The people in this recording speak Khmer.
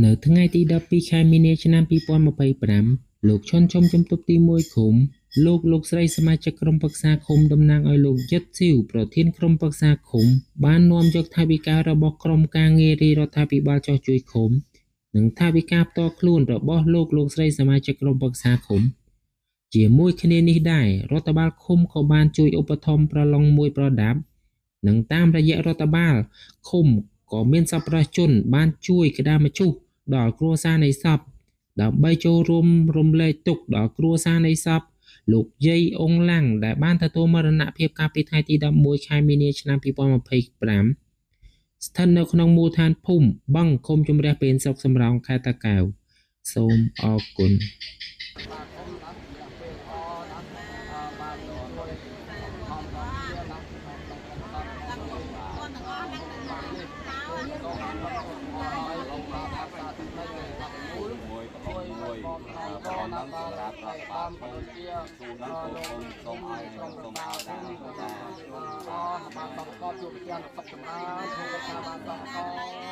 នៅថ្ងៃទី12ខែមីនាឆ្នាំ2025លោកឈុនឈុំជំទប់ទី1ឃុំលោកស្រីសមាជិកក្រុមប្រឹក្សាឃុំតំណាងឲ្យលោកយិតស៊ីវប្រធានក្រុមប្រឹក្សាឃុំបាននាំយកថវិការបស់ក្រុមការងាររាជរដ្ឋាភិបាលចុះជួយឃុំនិងថវិកាផ្ទាល់ខ្លួនរបស់លោកស្រីសមាជិកក្រុមប្រឹក្សាឃុំជាមួយគ្នានេះដែររដ្ឋបាលឃុំក៏បានជួយឧបត្ថម្ភប្រឡងមួយប្រដាប់និងតាមរយៈរដ្ឋបាលឃុំក៏មានសប្បុរសជនបានជួយក្តារម្ជុះដល់គ្រួសារនៃសពដើម្បីចូលរួមរំលែកទុក្ខដល់គ្រួសារនៃសពលោកយាយអ៊ុងឡាំងដែលបានទទួលមរណភាពកាលពីថ្ងៃទី11ខែមីនាឆ្នាំ2025ស្ថិតនៅក្នុងមូលដ្ឋានភូមិបឹងឃុំជំរះពេនស្រុកសំរោងខេត្តតាកែវសូមអរគុណបងនឹងសម្រាប់ប្រព័ន្ធពលជាសូមឲ្យសូមឲ្យដល់បានបានបង្កប់ជួបជាសុខចម្រើនធ្វើការបានបង្ក